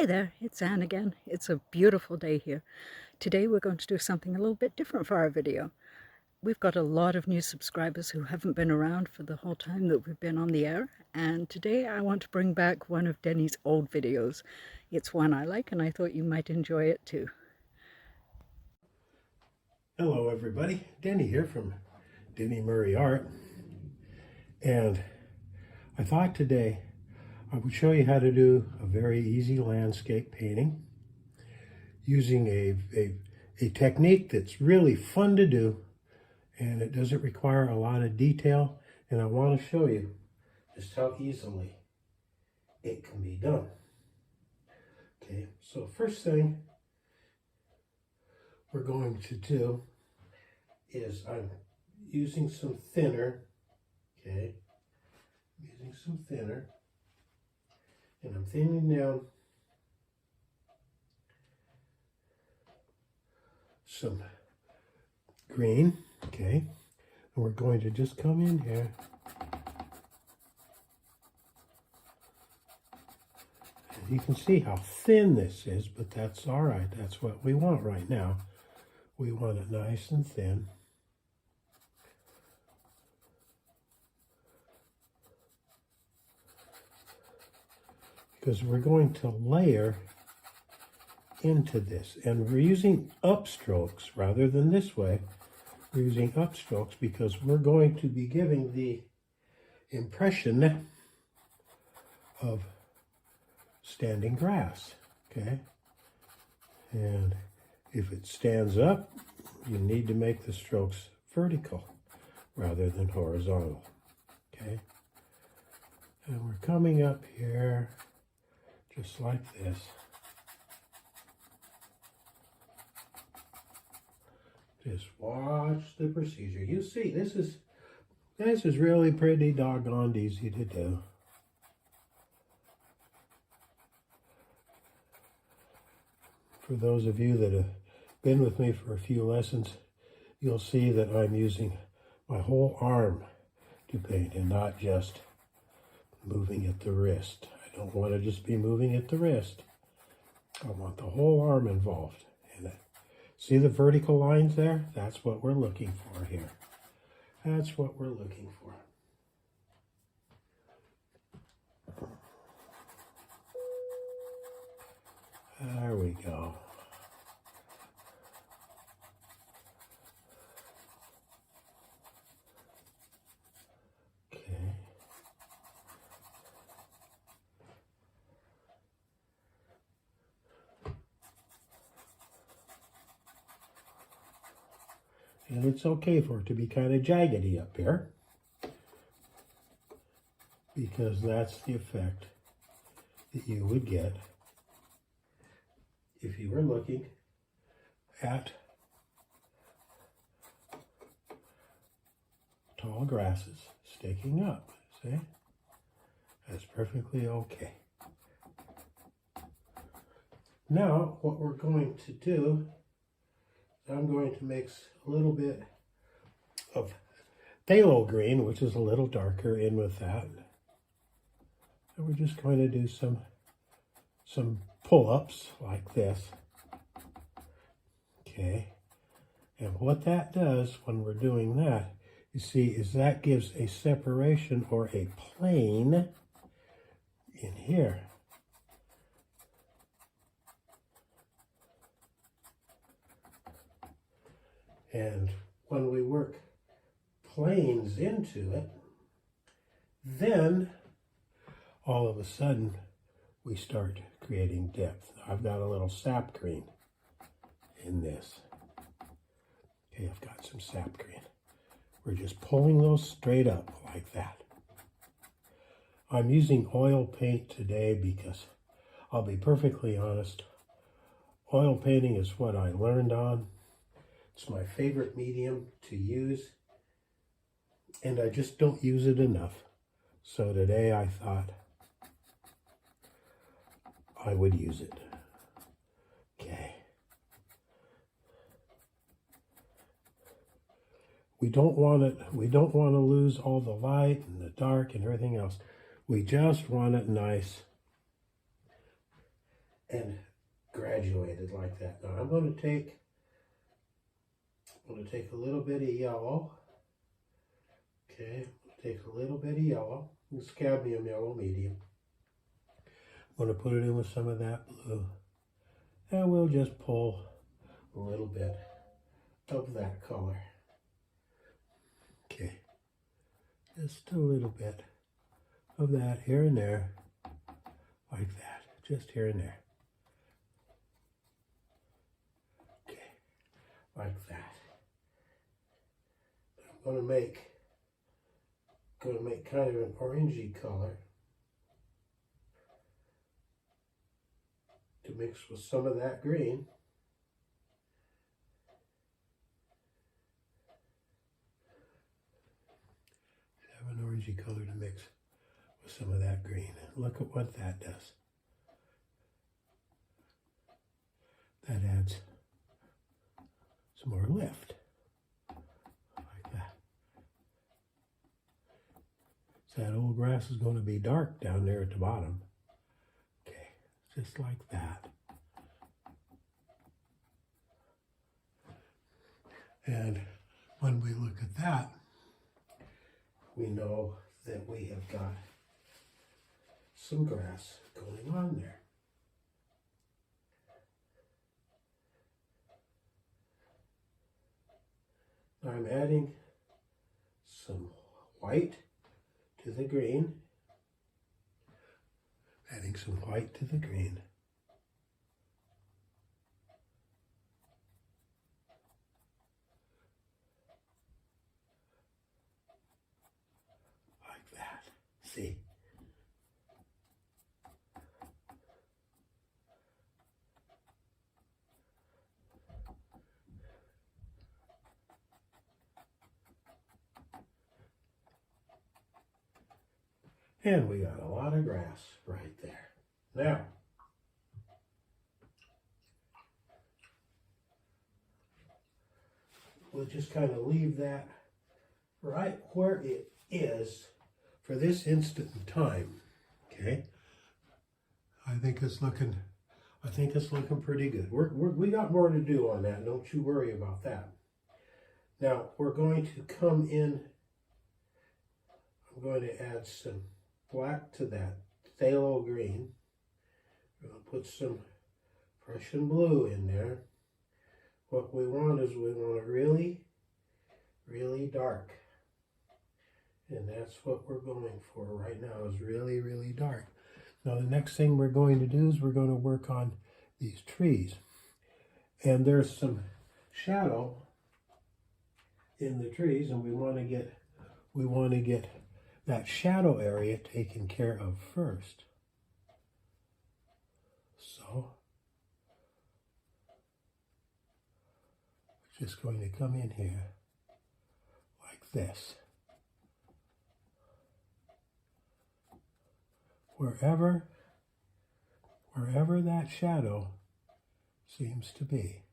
there, it's Anne again. It's a beautiful day here. Today we're going to do something a little bit different for our video. We've got a lot of new subscribers who haven't been around for the whole time that we've been on the air, and today I want to bring back one of Denny's old videos. It's one I like and I thought you might enjoy it too. Hello everybody, Denny here from Denny Murray Art, and I thought today I would show you how to do a very easy landscape painting using a technique that's really fun to do, and it doesn't require a lot of detail, and I want to show you just how easily it can be done. Okay, so first thing we're going to do is I'm using some thinner, okay, using some thinner, and I'm thinning down some green, okay, and we're going to just come in here and you can see how thin this is, but that's all right. That's what we want right now. We want it nice and thin. Because we're going to layer into this, and we're using upstrokes rather than this way. We're using upstrokes because we're going to be giving the impression of standing grass, okay? And if it stands up, you need to make the strokes vertical rather than horizontal, okay? And we're coming up here just like this. Just watch the procedure. You see, this is really pretty doggone easy to do. For those of you that have been with me for a few lessons, you'll see that I'm using my whole arm to paint and not just moving at the wrist. I don't want to just be moving at the wrist. I want the whole arm involved. And see the vertical lines there? That's what we're looking for here. That's what we're looking for. There we go. Okay. And it's okay for it to be kind of jaggedy up here, because that's the effect that you would get if you were looking at tall grasses sticking up. See? That's perfectly okay. Now, what we're going to do, I'm going to mix a little bit of phthalo green, which is a little darker, in with that. And we're just going to do some pull-ups like this. Okay. And what that does when we're doing that, you see, is that gives a separation or a plane in here. And when we work planes into it, then all of a sudden we start creating depth. I've got a little sap green in this. Okay, I've got some sap green. We're just pulling those straight up like that. I'm using oil paint today because, I'll be perfectly honest, oil painting is what I learned on. It's my favorite medium to use, and I just don't use it enough. So today I thought I would use it. Okay. We don't want to lose all the light and the dark and everything else. We just want it nice and graduated like that. Now I'm going to take a little bit of yellow. Okay, take a little bit of yellow. It's cadmium yellow medium. I'm going to put it in with some of that blue. And we'll just pull a little bit of that color. Okay, just a little bit of that here and there, like that, just here and there. Okay, like that. I'm going to make kind of an orangey color to mix with some of that green. Have an orangey color to mix with some of that green. Look at what that does. That adds some more lift, like that. So that old grass is going to be dark down there at the bottom. Okay, just like that. And when we look at that, we know that we have got some grass going on there. Now I'm adding some white to the green. Adding some white to the green. Like that. See? And we got a lot of grass right there. Now, we'll just kind of leave that right where it is for this instant in time. Okay, I think it's looking pretty good. We got more to do on that. Don't you worry about that. Now we're going to come in. I'm going to add some black to that phthalo green. We're going to put some Prussian blue in there. What we want is we want it really, really dark. And that's what we're going for right now, is really, really dark. Now the next thing we're going to do is we're going to work on these trees. And there's some shadow in the trees, and we want to get that shadow area taken care of first. So we're just going to come in here like this. Wherever that shadow seems to be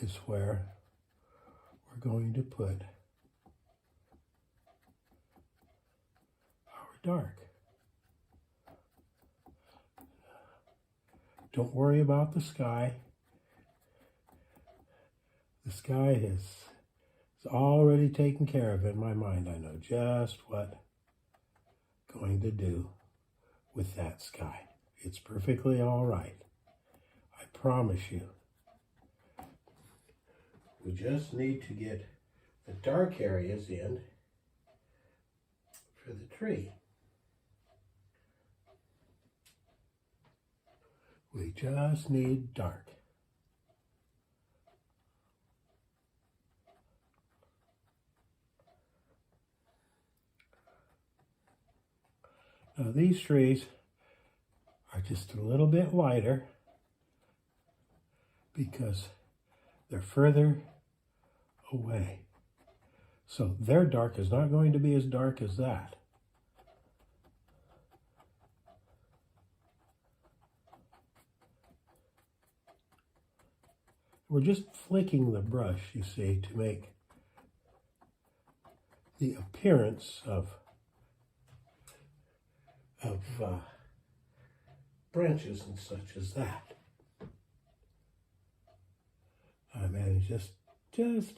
is where we're going to put our dark. Don't worry about the sky. The sky is already taken care of in my mind. I know just what I'm going to do with that sky. It's perfectly all right. I promise you. We just need to get the dark areas in for the tree. We just need dark. Now these trees are just a little bit lighter because they're further away. So their dark is not going to be as dark as that. We're just flicking the brush, you see, to make the appearance of branches and such as that. I'm adding just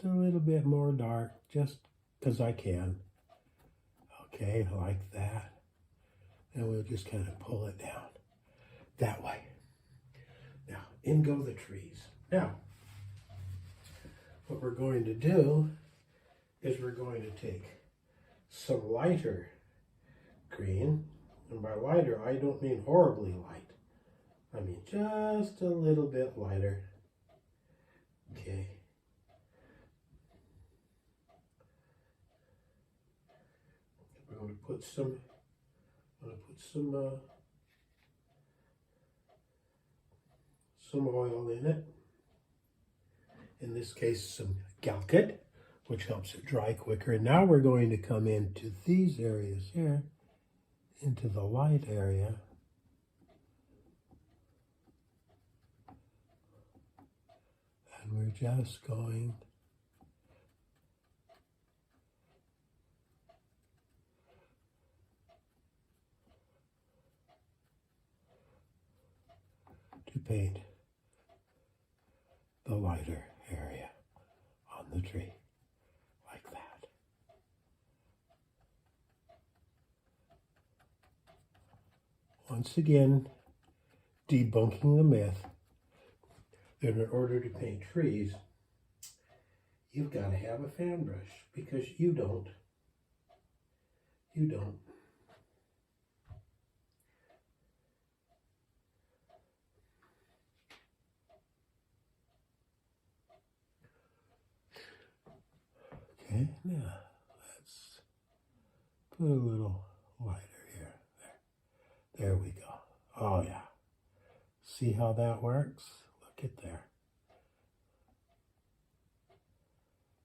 a little bit more dark, just because I can. Okay, like that. And we'll just kind of pull it down that way. Now, in go the trees. Now, what we're going to do is we're going to take some lighter green, and by lighter I don't mean horribly light. I mean just a little bit lighter. Okay. We're going to put some oil in it. In this case, some Galkit, which helps it dry quicker. And now we're going to come into these areas here, into the light area. And we're just going to paint the lighter area on the tree, like that. Once again, debunking the myth that in order to paint trees, you've got to have a fan brush, because you don't. You don't. Okay, now let's put a little lighter here. There we go. Oh yeah. See how that works? Look at there.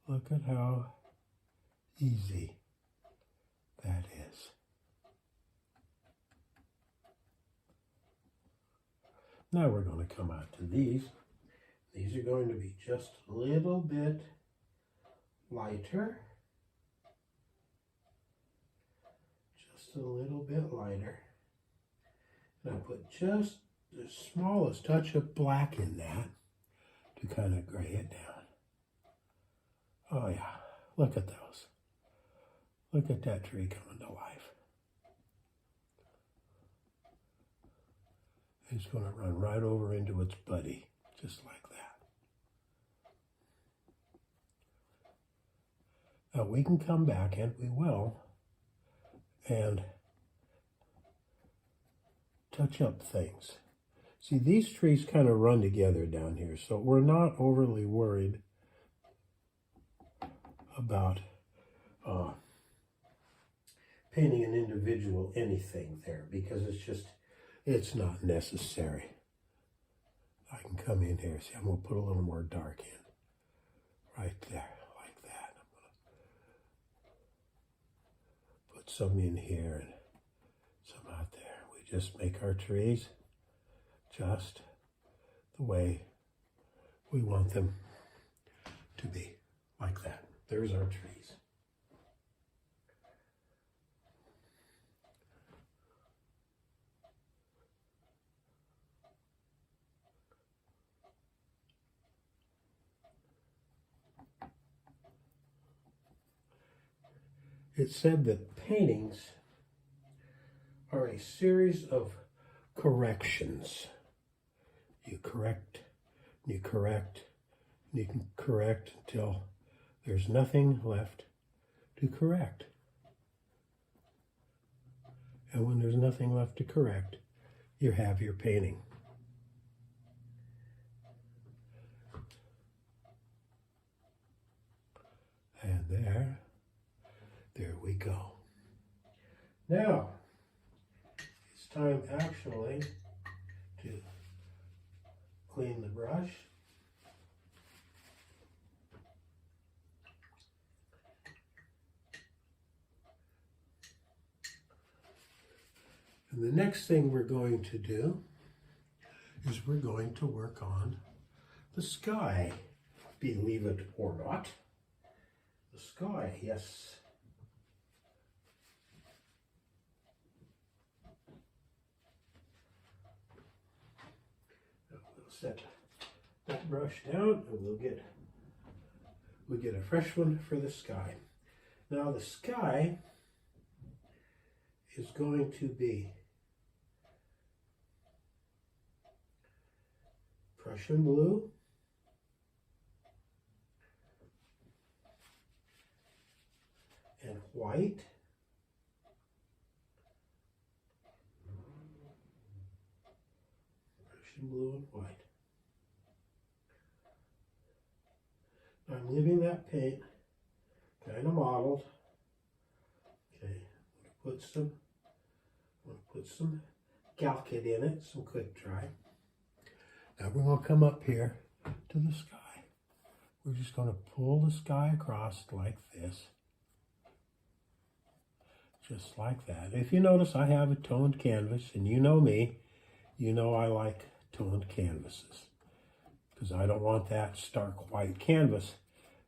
Look at how easy that is. Now we're going to come out to these. These are going to be just a little bit lighter. Just a little bit lighter. And I put just the smallest touch of black in that to kind of gray it down. Oh yeah, look at those. Look at that tree coming to life. It's going to run right over into its buddy, just like that. Now we can come back, and we will, and touch up things. See, these trees kind of run together down here, so we're not overly worried about painting an individual anything there, because it's not necessary. I can come in here. See, I'm going to put a little more dark in right there, like that. I'm going to put some in here and some out there. We just make our trees just the way we want them to be, like that. There's our trees. It's said that paintings are a series of corrections. You correct, you correct, you can correct until there's nothing left to correct. And when there's nothing left to correct, you have your painting. And there we go. Now, it's time actually to clean the brush. And the next thing we're going to do is we're going to work on the sky, believe it or not. The sky, yes. set that brush down and we'll get a fresh one for the sky. Now the sky is going to be Prussian blue, and white, Prussian blue and white. I'm leaving that paint kind of mottled. Okay, I'm going to put some Calcit in it, some quick dry. Now we're going to come up here to the sky. We're just going to pull the sky across like this. Just like that. If you notice, I have a toned canvas, and you know me, you know I like toned canvases, because I don't want that stark white canvas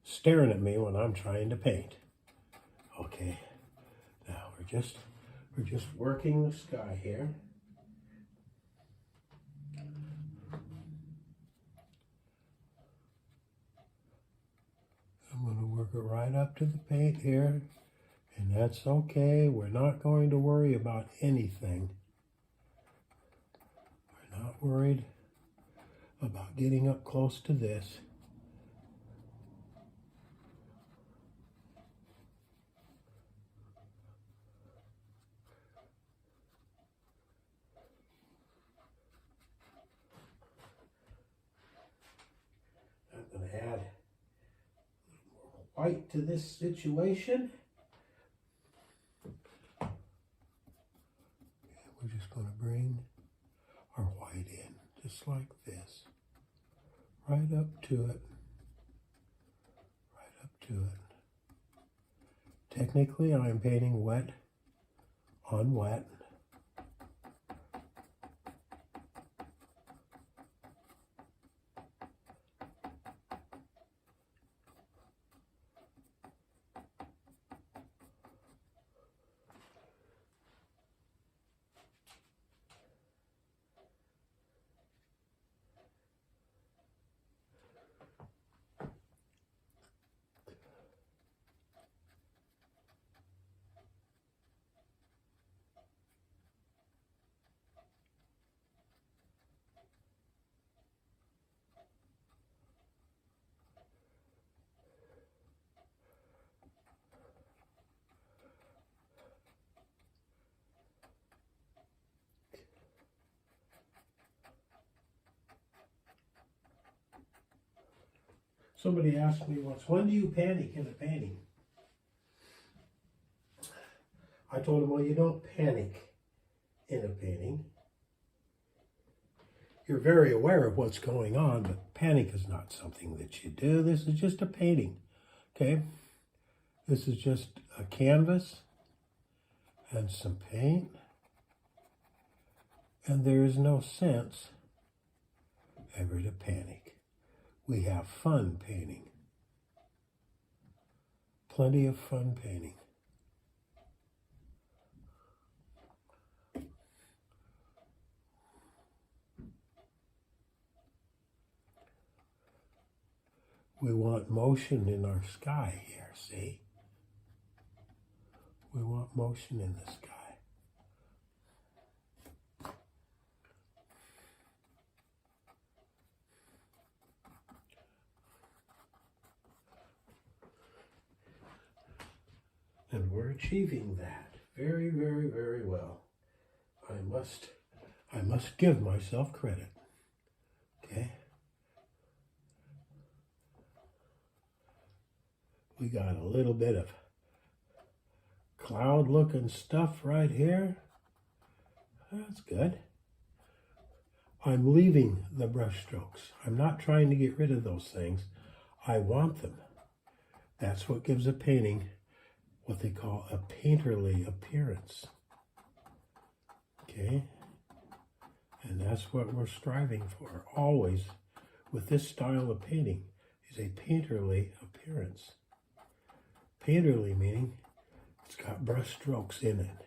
staring at me when I'm trying to paint. Okay, now we're just working the sky here. I'm going to work it right up to the paint here, and that's okay. We're not going to worry about anything. We're not worried about getting up close to this. I'm going to add a little more white to this situation. We're just going to bring our white in, just like this. Right up to it. Right up to it. Technically, I'm painting wet on wet. Somebody asked me once, when do you panic in a painting? I told him, well, you don't panic in a painting. You're very aware of what's going on, but panic is not something that you do. This is just a painting, okay? This is just a canvas and some paint, and there is no sense ever to panic. We have fun painting. Plenty of fun painting. We want motion in our sky here, see? We want motion in the sky. And we're achieving that very, very, very well. I must give myself credit. Okay? We got a little bit of cloud looking stuff right here. That's good. I'm leaving the brush strokes. I'm not trying to get rid of those things. I want them. That's what gives a painting what they call a painterly appearance. Okay? And that's what we're striving for always with this style of painting, is a painterly appearance. Painterly meaning it's got brush strokes in it.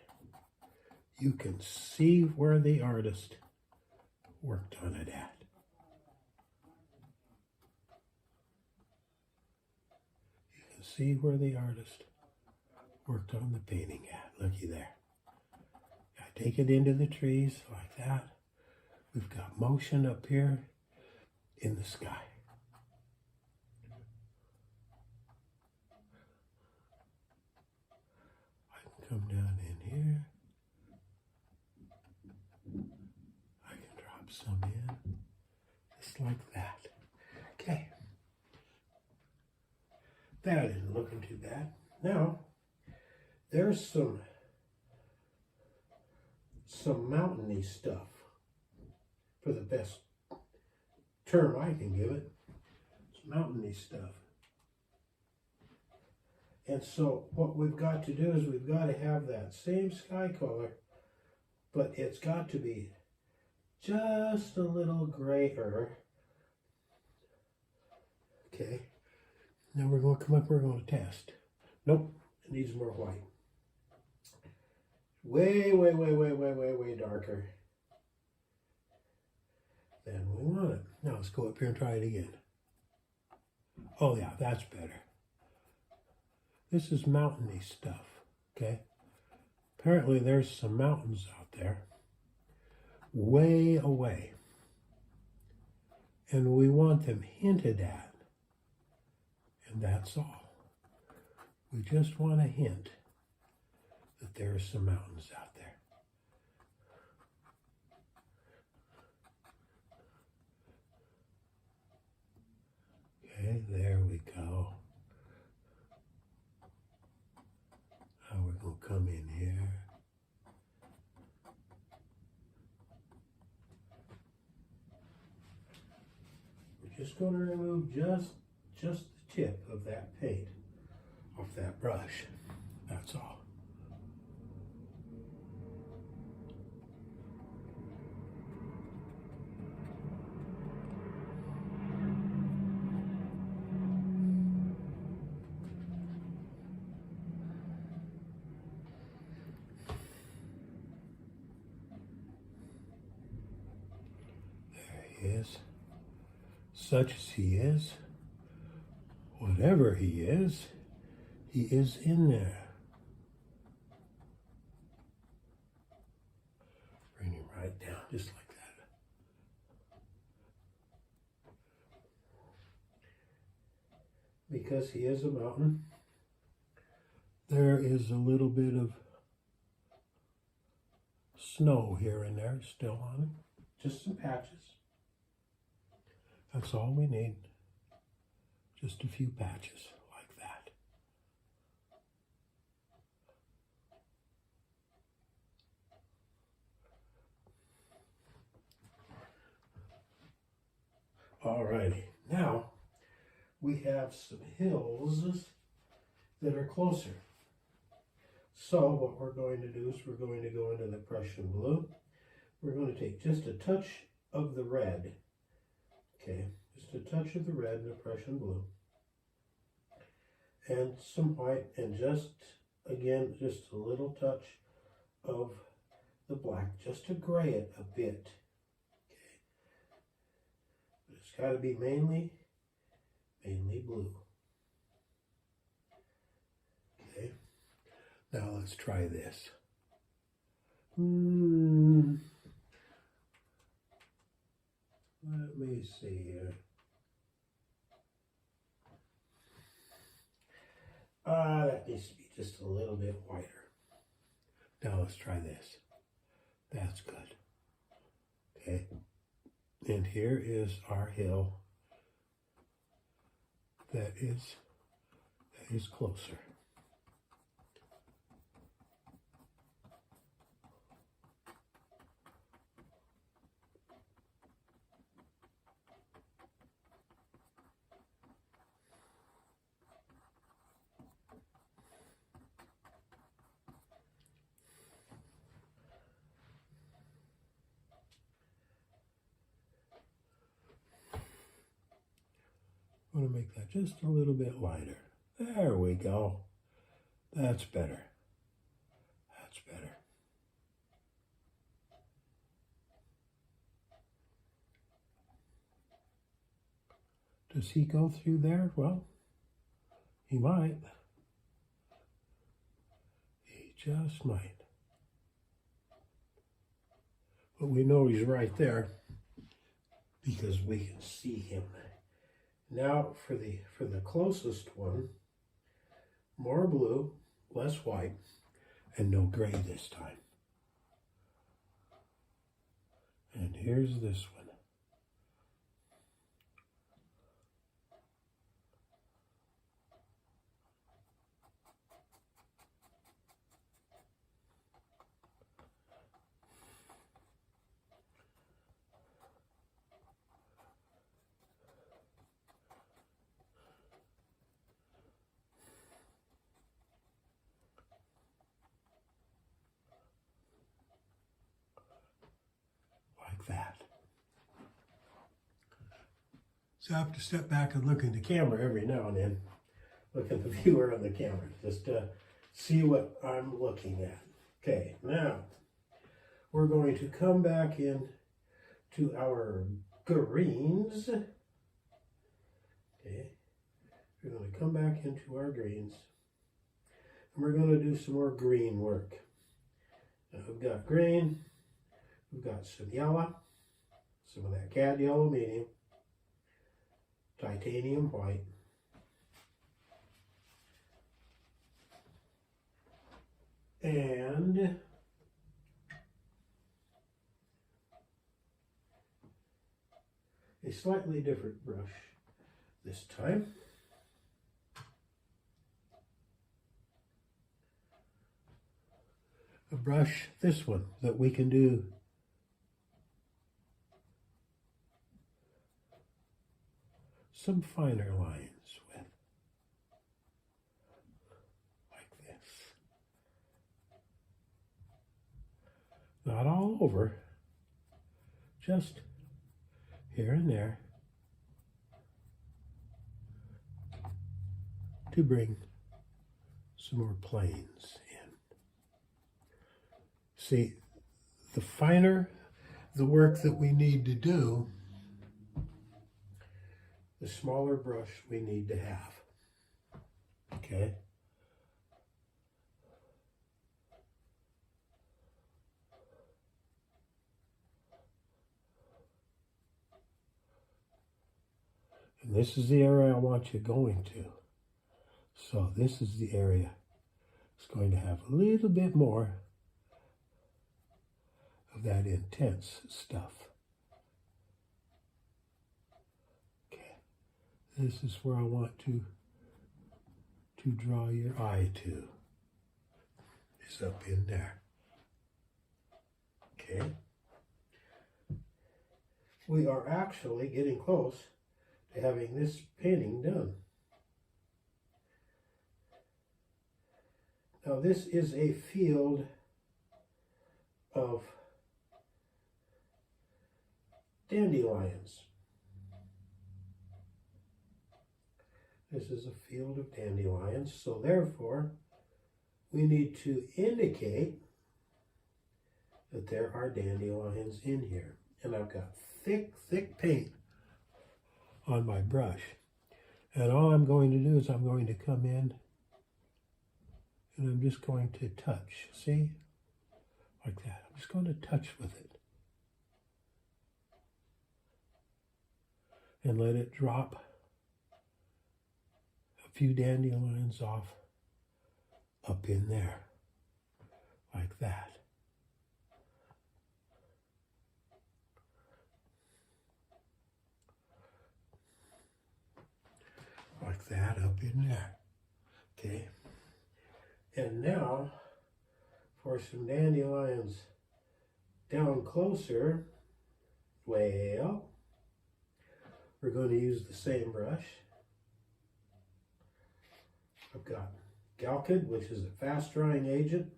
You can see where the artist worked on it at. can see where the artist worked on the painting at. Looky there. I take it into the trees like that. We've got motion up here in the sky. I can come down in here. I can drop some in, just like that. Okay. That isn't looking too bad. Now, there's some mountainy stuff, for the best term I can give it. It's mountainy stuff. And so what we've got to do is we've got to have that same sky color, but it's got to be just a little grayer. Okay. Now we're going to come up, we're going to test. Nope, it needs more white. Way, way, way, way, way, way, way darker than we want it. Now let's go up here and try it again. Oh yeah, that's better. This is mountainy stuff, okay? Apparently there's some mountains out there, way away. And we want them hinted at. And that's all. We just want a hint that there are some mountains out there. Okay, there we go. Now we're going to come in here. We're just going to remove just the tip of that paint off that brush. That's all. There he is. Such as he is, whatever he is in there. Bring him right down, just like that. Because he is a mountain, there is a little bit of snow here and there still on him. Just some patches. That's all we need. Just a few patches like that. Alrighty, now we have some hills that are closer. So what we're going to do is we're going to go into the Prussian blue. We're going to take just a touch of the red. Okay, just a touch of the red in the Prussian blue. And some white, and just, again, just a little touch of the black, just to gray it a bit. Okay, but it's got to be mainly blue. Okay, now let's try this. Let me see here. That needs to be just a little bit whiter. Now let's try this. That's good. Okay. And here is our hill that is closer. I'm going to make that just a little bit lighter. There we go. That's better. That's better. Does he go through there? Well, He might. He just might. But we know he's right there because we can see him. Now for the closest one, more blue, less white, and no gray this time. And here's this one. Like that. So I have to step back and look in the camera every now and then. Look at the viewer on the camera just to see what I'm looking at. Okay, now we're going to come back in to our greens. Okay, we're going to come back into our greens and we're going to do some more green work. Now we've got green, we've got some yellow, some of that cad yellow medium, titanium white, and a slightly different brush this time. A brush, this one, that we can do some finer lines with, like this. Not all over, just here and there, to bring some more planes in. See, the finer the work that we need to do, the smaller brush we need to have. Okay? And this is the area I want you going to. So this is the area that's going to have a little bit more of that intense stuff. Okay, this is where I want to draw your eye to. Is up in there. Okay. We are actually getting close to having this painting done. Now this is a field of dandelions. This is a field of dandelions, so therefore we need to indicate that there are dandelions in here. And I've got thick, thick paint on my brush. And all I'm going to do is I'm going to come in and I'm just going to touch, see? Like that. I'm just going to touch with it. And let it drop a few dandelions off up in there. Like that. Like that up in there. Okay. And now for some dandelions down closer, well, we're going to use the same brush. I've got Galkid, which is a fast drying agent.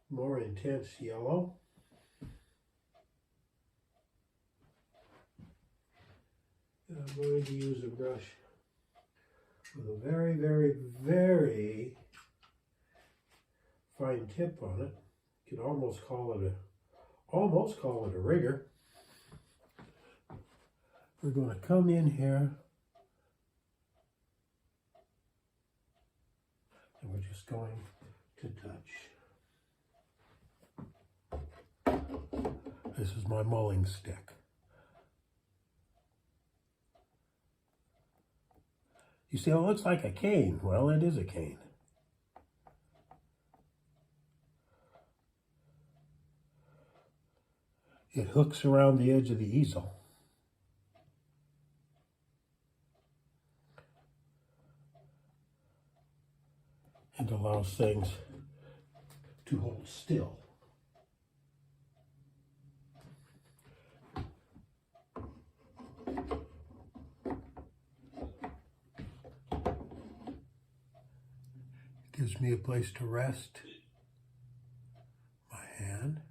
More intense yellow. And I'm going to use a brush with a very, very, very fine tip on it. You could almost call it a rigger. We're going to come in here going to touch. This is my mulling stick. You see, it looks like a cane. Well, it is a cane. It hooks around the edge of the easel. And allows things to hold still. Gives me a place to rest my hand.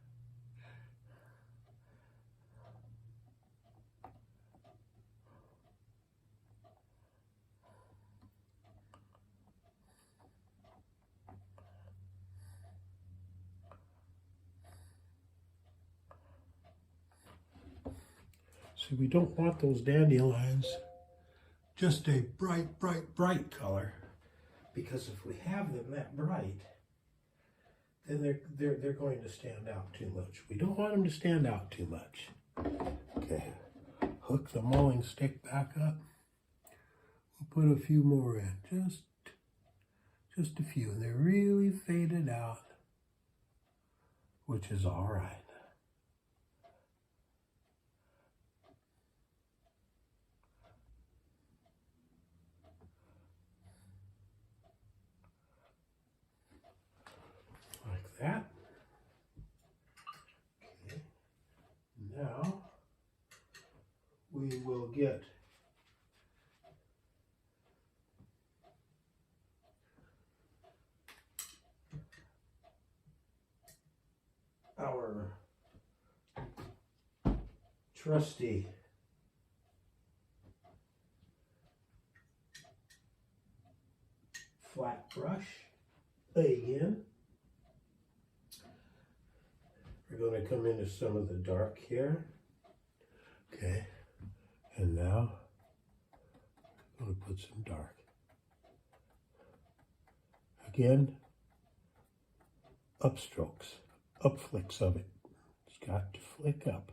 So we don't want those dandelions just a bright, bright, bright color, because if we have them that bright, then they're going to stand out too much. We don't want them to stand out too much. Okay, hook the mulling stick back up. We'll put a few more in, just a few, and they're really faded out, which is all right. Like that. Okay. Now we will get our trusty flat brush again. We're going to come into some of the dark here. Okay, and now I'm going to put some dark. Again, upstrokes, up flicks of it. It's got to flick up.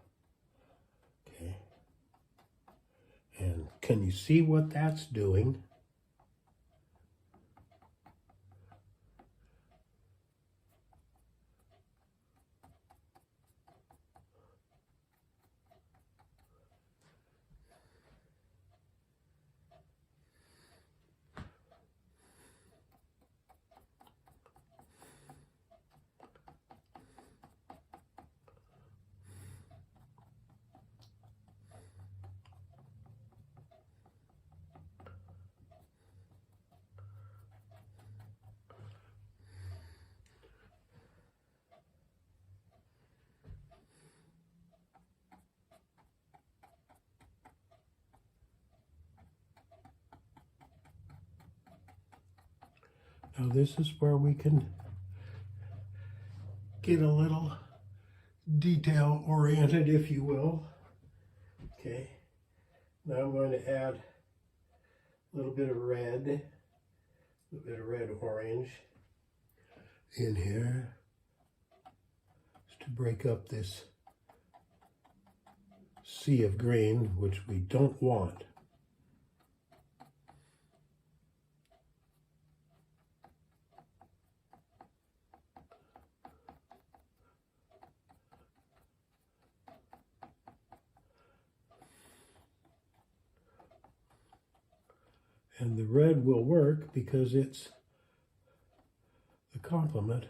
Okay, and can you see what that's doing? Now this is where we can get a little detail oriented, if you will. Okay, now I'm going to add a little bit of red, orange in here, just to break up this sea of green, which we don't want. And the red will work because it's the complement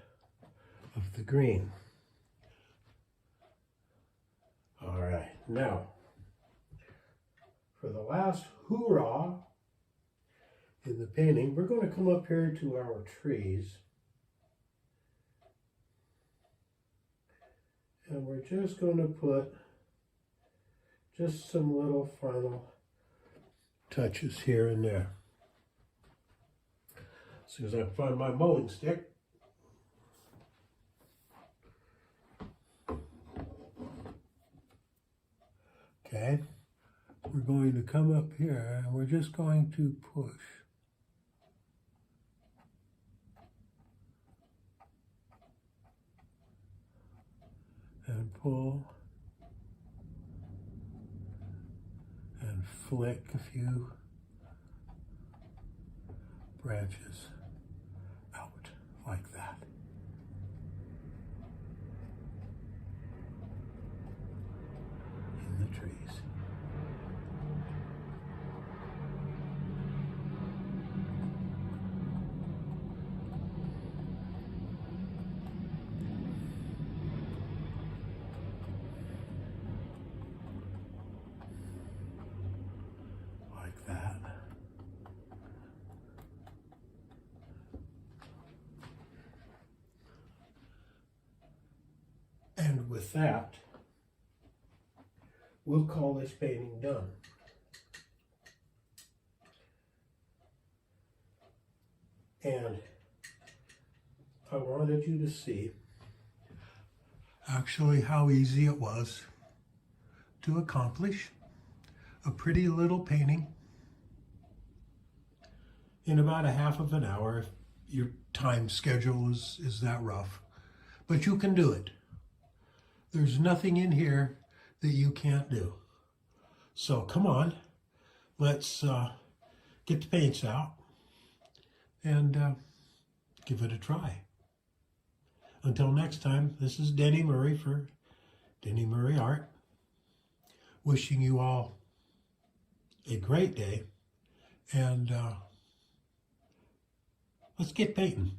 of the green. All right, now for the last hoorah in the painting, we're going to come up here to our trees. And we're just going to put just some little final touches here and there. As soon as I find my mulling stick, okay, we're going to come up here and we're just going to push. and pull and flick a few branches out like that. In the trees. Like that. And with that, we'll call this painting done. And I wanted you to see actually how easy it was to accomplish a pretty little painting in about a half of an hour if your time schedule is that rough. But you can do it. There's nothing in here that you can't do. So come on, let's get the paints out and give it a try. Until next time, this is Denny Murray for Denny Murray Art. Wishing you all a great day, and let's get painting.